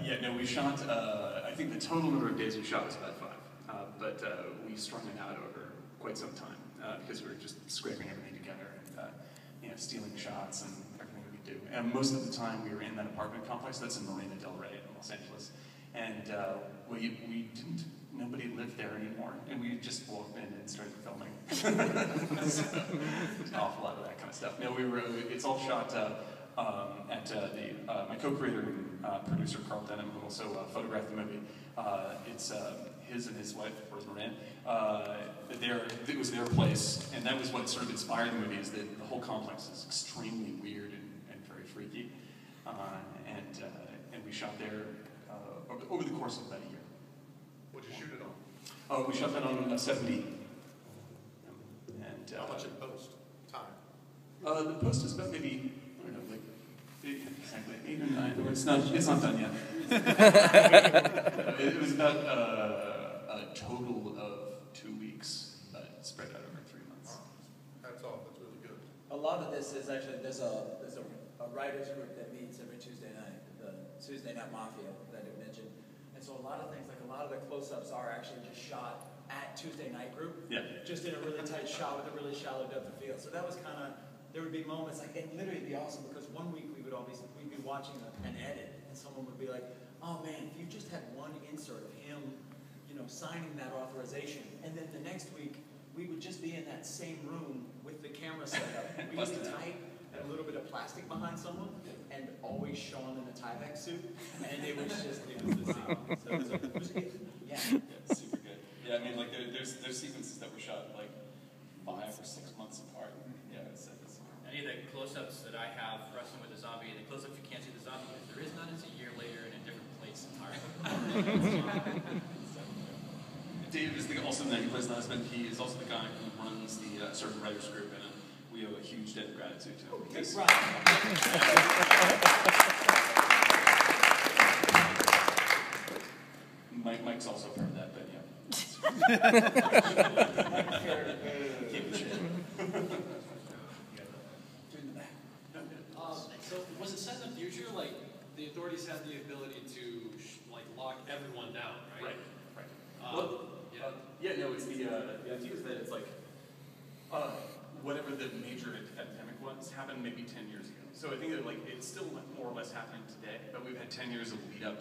Yeah, no, we shot, I think the total number of days we shot was about 5. But we strung it out over quite some time because we were just scraping everything together and you know, stealing shots and everything we could do. And most of the time we were in that apartment complex that's in Marina Del Rey in Los Angeles. And we didn't, nobody lived there anymore. And we just walked in and started filming. So, an awful lot of that kind of stuff. No, it's all shot at my co-creator and producer Karl Denham, who also photographed the movie. It's his and his wife, Rose Moran. It was their place, and that was what sort of inspired the movie. Is that the whole complex is extremely weird and very freaky, and we shot there over the course of about a year. What'd you shoot it on? Oh, we shot that on 7D. And how much in post? Time? The post is about maybe, I don't know, like exactly 8 or 9. Or it's not done yet. It was about a total of 2 weeks, spread out over 3 months. Hats off. That's really good. A lot of this is actually there's a writers group that meets every Tuesday night, the Tuesday Night Mafia that I mentioned, and so a lot of things, like a lot of the close-ups are actually just shot at Tuesday Night Group, just in a really tight shot with a really shallow depth of field. So that was kind of, there would be moments like, and literally it'd be awesome because one week we'd be watching an edit, and someone would be like, oh man, if you just had one insert of him, you know, signing that authorization, and then the next week we would just be in that same room with the camera set up, really tight, and a little bit of plastic behind someone, and always Sean in a Tyvek suit, and it was the scene. So it was good. Yeah, super good. Yeah, I mean, like there's sequences that were shot like 5 or 6 months apart. Yeah, it's any of the close-ups that I have wrestling with a zombie, the close-ups you can't see the zombie, there is none. It's a year later in a different place entirely. Dave is also the guy who plays the husband. He is also the guy who runs the certain writers group, and we owe a huge debt of gratitude to him. Because Mike's also part of that, but yeah. Keep it shit. So was it set in the future, like the authorities have the ability to like lock everyone down, right? Right. No, it's the idea is that it's like whatever the major epidemic was happened maybe 10 years ago. So I think that like it's still more or less happening today, but we've had 10 years of lead up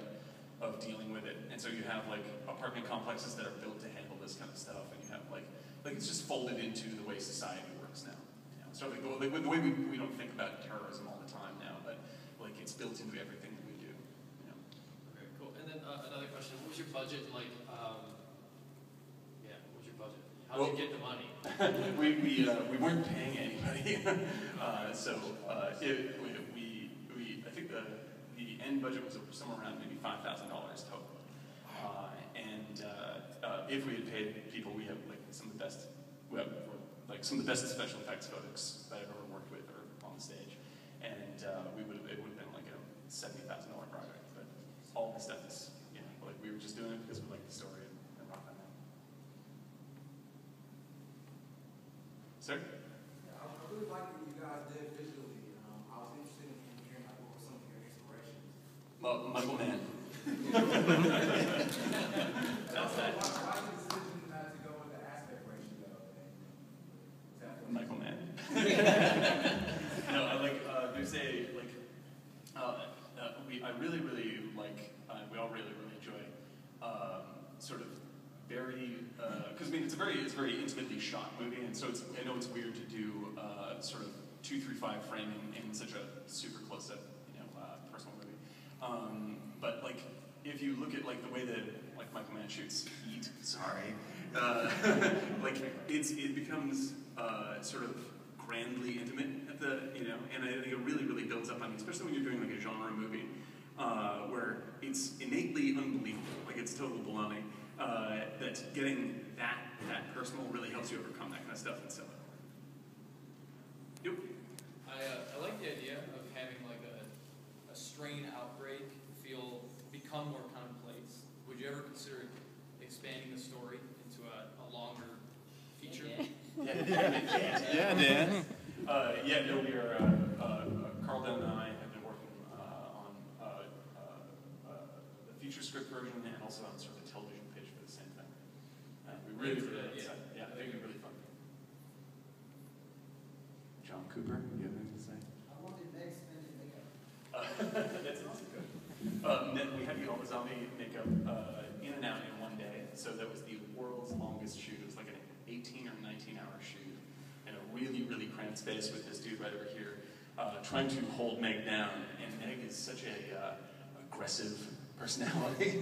of dealing with it, and so you have like apartment complexes that are built to handle this kind of stuff, and you have like it's just folded into the way society works now. You know? So like the way we don't think about terrorism all the time now, but like it's built into everything that we do. You know? Okay, cool. And then another question: what was your budget like? What was your budget? How did you get the money? we weren't paying anybody, so I think the end budget was somewhere around maybe $5,000 total. If we had paid people, we have like some of the best, special effects folks that I've ever worked with or on the stage, and it would have been like a $70,000 project. But all the stuff is, you know, like we were just doing it because we liked the story and rock on that. Sir? Yeah, I really like what you guys did visually. I was interested in hearing like, what were some of your inspirations. Michael Mann. That's that. Why the decision to go with the aspect ratio? Michael Mann. No, I like. There's a like. I really like. We all really enjoy. Sort of very. Because I mean, it's very intimately shot movie, and so I know it's weird to do sort of 2-3-5 framing in such a super close-up, you know, personal movie. But like, if you look at like the way that like Michael Mann shoots Heat, like it becomes sort of grandly intimate at the, you know, and I think it really builds up on you, especially when you're doing like a genre movie where it's innately unbelievable, like it's total baloney. That getting that personal really helps you overcome that kind of stuff and sell it. Yep. I like the idea of having like a strain outbreak become more commonplace. Would you ever consider expanding the story into a longer feature? Yeah, Dan. No, we are. Karl Denham and I have been working on feature script version and also on sort of a television pitch for the same thing. We really did it. Yeah, I think it'd be really fun. John Cooper, you have anything to say? I wanted Meg's spending makeup. That's also good. We had to get all the zombie makeup in and out in one day, so that was the world's longest shoot. It was like an 18 or 19-hour shoot in a really, really cramped space with this dude right over here, trying to hold Meg down. And Meg is such a aggressive personality.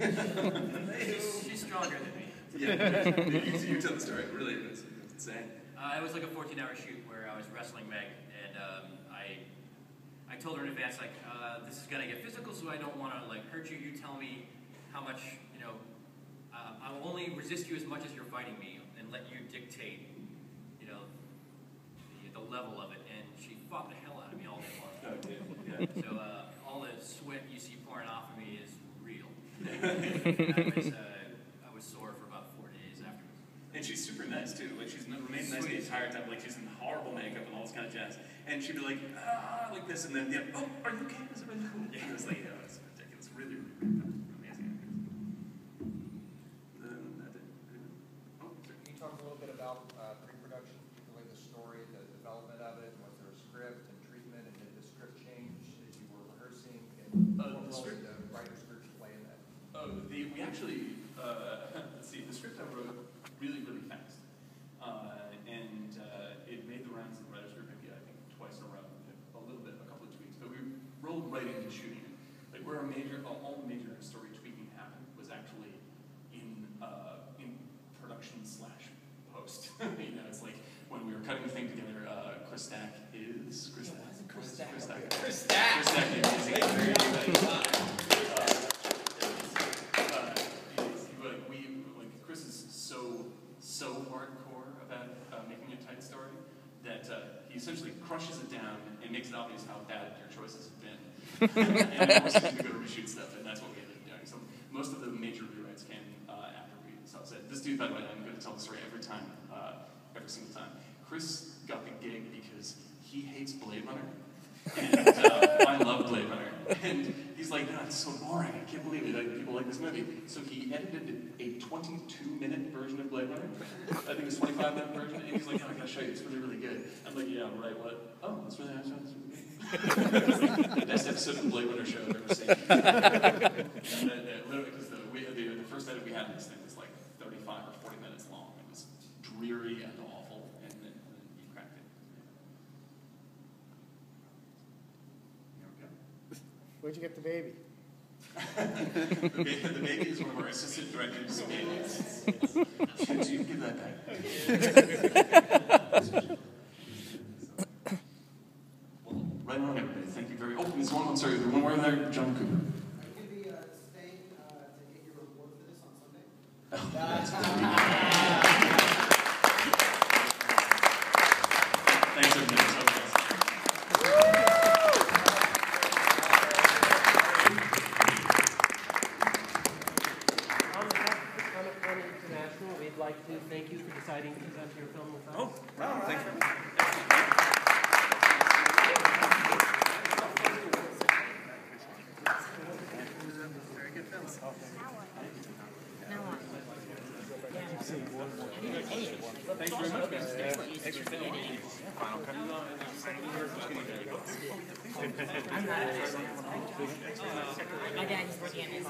She's stronger than me. Yeah, you tell the story. It really is. It's insane. It was like a 14-hour shoot where I was wrestling Meg, and I told her in advance, like, this is gonna get physical, so I don't want to like hurt you. You tell me how much, you know. I will only resist you as much as you're fighting me, and let you dictate, you know, the level of it. And she fought the hell out of me all day long. Oh, yeah. So all the sweat you see pouring off of me is real. I was sore for about 4 days afterwards. And she's super nice too. Like she's remained nice the entire time. Like she's in horrible makeup and all this kind of jazz. And she'd be like, like this, and then oh, are you okay? Is it really cool? Yeah, it's like, it's ridiculous. Really, really amazing. Can you talk a little bit about pre-production, particularly the story, the development of it? Was there a script and treatment, and did the script change as you were rehearsing? And what role did the writer's group play in that? We actually, let's see, the script I wrote really, really fast. And it made the rounds of the writer's group maybe, I think, twice in a row, a little bit, a couple of tweaks. But we rolled right into shooting it. Like where all the major story tweaking happened was actually in production / post. You know, it's like when we were cutting the thing together, Chris Stack is Chris Stack. Why isn't Chris Stack? Chris Stack. Chris Stack. Chris Stack is Chris is so hardcore about making a tight story that he essentially crushes it down and makes it obvious how bad your choices have been. And forces you to go to reshoot stuff, and that's what we ended up doing. So most of the major rewrites came after we saw it. This dude, by the way, I'm going to tell the story every time, every single time. Chris got the gig because he hates Blade Runner. And I love Blade Runner. And he's like, no, it's so boring. I can't believe it. Like, people like this movie. So he edited a 22-minute version of Blade Runner. I think it's a 25-minute version. And he's like, oh, I gotta show you. It's really, really good. I'm like, yeah, right, what? Oh, that's really nice. The best episode of the Blade Runner show I've ever seen. Literally, because the first edit we had in this thing was like 35 or 40 minutes long. It was dreary and awful. And then he cracked it. Where'd you get the baby? The baby is one of our assistant directors' babies. Could you give that back? Well, right on, everybody. Thank you very much. Oh, there's one. I'm sorry. There's one more in there. John Cooper. Are you going to be staying to get your reward for this on Sunday? Oh, that's Thanks, everybody. So nice. We'd like to thank you for deciding to present your film with us. Oh, wow, thank you. Very good film. Thanks very much, guys. Thanks for filming. Final cut. My dad is working on his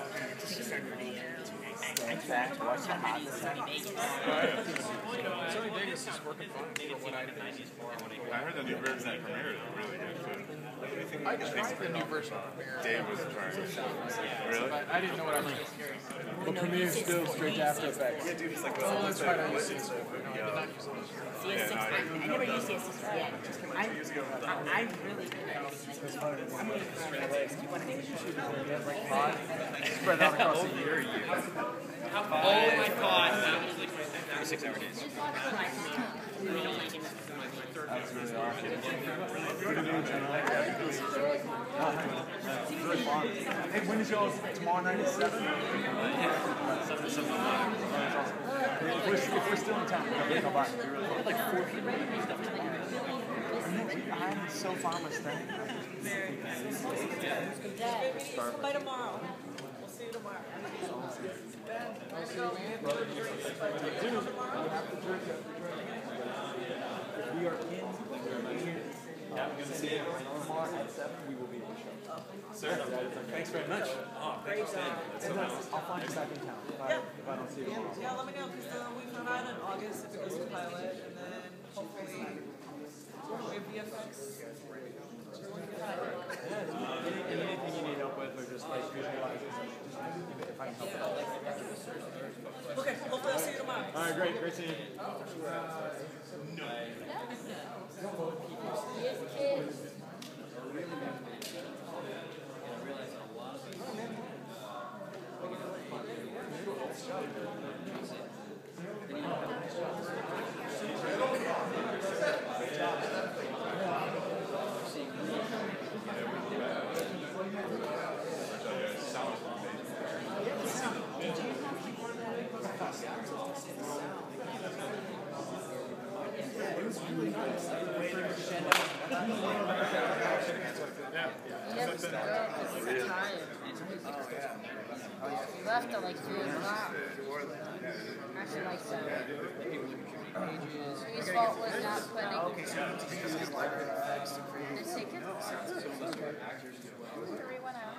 in fact, watch Sony Vegas. Sony Vegas is working fine for what I did. I heard the new version that premiered really good. I just tried the new version premiere. Dave was trying. Really? But I didn't know what I was going to But Premiere is still straight to After Effects. Yeah, dude, it's like Oh, that's right. I used it. I never used CS6 yet. I really Spread out across the year. Oh my god, that was like 36-hour days. That's really awesome. It's really fun. Hey, when is yours? Tomorrow night at 7? If we're still in town, we're going to go by. Like 4 people. I'm so far with staying. By tomorrow. We'll see you tomorrow. We are in. Yeah, I'm going to see you tomorrow at 7. We will be at the show. Sir, thanks very much. Oh, thanks for staying. I'll find you back in town if I don't see you tomorrow. Yeah, let me know because we found out in August if it goes to pilot, and then hopefully we have VFX. Anything you need help with, or just like visualizing, if I can help at all. Okay, hopefully I'll see you tomorrow. All right, great. Great seeing you. We left at like 3 o'clock. Actually, like 7. His fault was not putting the ticket. We went out.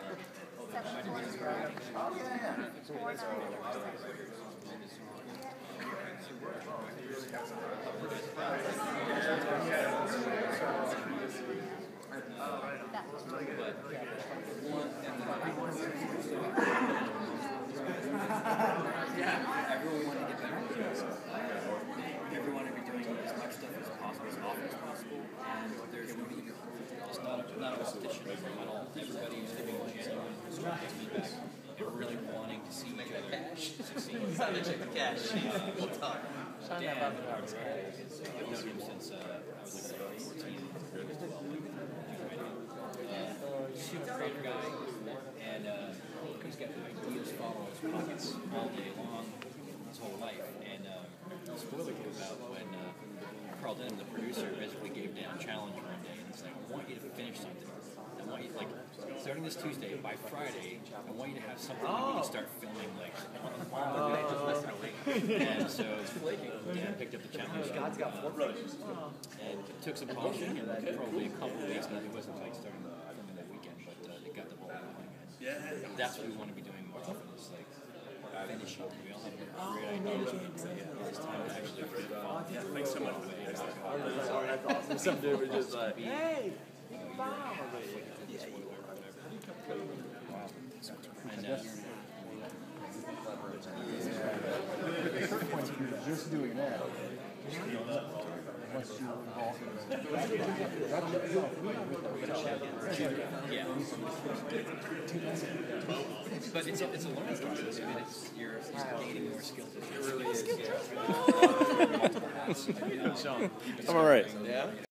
Everyone wanted to get better at this. Everyone wanted to be doing as much stuff as possible, as often as possible, and there's really it's not a competition at all. Everybody is giving genuine constructive feedback and really wanting to see each other succeed. It's time to check the cash. We'll talk. Dan, I've known him since I was like 14. Super great guy, and he's got ideas following his pockets all day long, his whole life. And spoiler about when Karl Denham, the producer, basically gave Dan a challenge one day, and he's like, I want you to finish something. I want you, like, starting this Tuesday, by Friday, I want you to have something that we can start filming, like, and so Dan picked up the challenge. God's got 4 brothers. And it took some polishing, and probably a couple of weeks, and it wasn't like starting filming that weekend, but it got the ball rolling. And that's what we want to be doing more often, is like finishing. We all have great ideas, but it's time to actually get involved. Yeah, thanks so much. That's awesome. Some dude was just like, hey, bomb. Just doing that. Yeah. But it's a learning process. I mean, you're gaining more skills. It really is. I'm all right. Yeah?